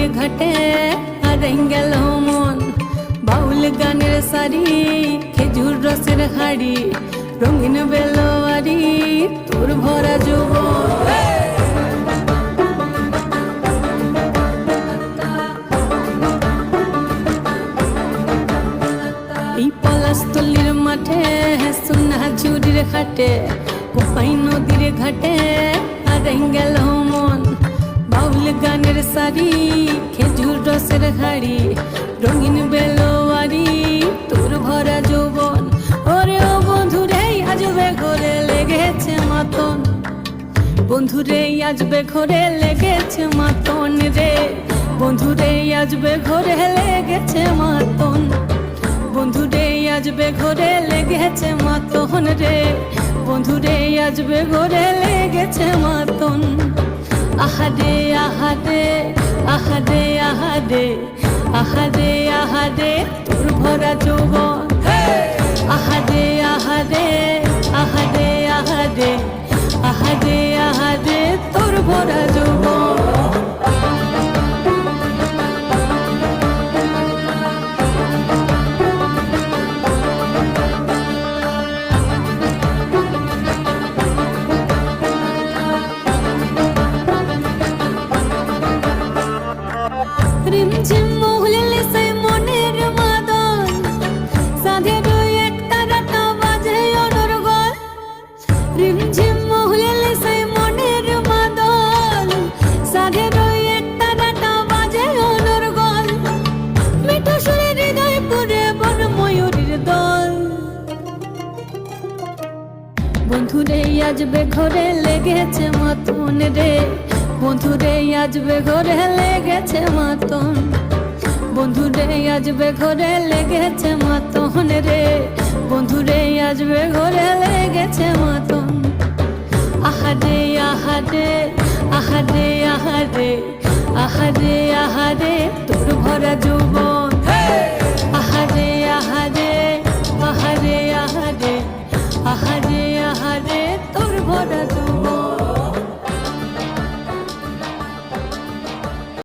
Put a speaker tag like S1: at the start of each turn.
S1: নদীর ঘাটে হারাই গেল মন। বাউল গানের সারি, খেজুর রসের হাড়ি, রঙিন বেলোয়ারি, তোর ভরা যৌবন। এই পলাশতলির মাঠে, সোনা ঝুড়ির ঘাটে, কোপাই নদীর ঘাটে হারাই গেল মন। বাউল গানের সারি, খেজুর রসের হাড়ি, রঙিন বেলোয়ারি, তোর ভরা যৌবন। ওরে ও বন্ধুরে আজবে ঘরে লেগেছে মাতন, বন্ধুরে আজবে ঘরে লেগেছে মাতন রে, বন্ধুরে আজবে ঘরে লেগেছে মাতন, বন্ধুরে আজবে ঘরে লেগেছে মাতন রে, বন্ধুরে আজবে ঘরে লেগেছে মাতন। আহারে আহারে আহারে আহারে আহারে আহারে তোর ভরা যৌবন। আহারে আহারে আহারে আহারে আহারে আহারে তোর ভরা যৌবন। রিমঝিম মহুলে সে মনের মাদন, সাধের এক তারাটা বাজে অনর্গল। রিমঝিম মহুলে সে মনের মাদন, সাধের এক তারাটা বাজে অনর্গল। মিঠো সুরে হৃদয় পুরে বন ময়ূরীর দল। বন্ধুরে আজবে ঘরে লেগেছে মাতন রে, বন্ধুরে আজবে ঘরে লেগেছে মাতন, বন্ধুরে আজবে ঘরে লেগেছে মাতন রে, বন্ধুরে আজবে ঘরে লেগেছে মাতন। আহারে আহারে আহারে আহারে আহারে আহারে তোর ভরা যৌবন।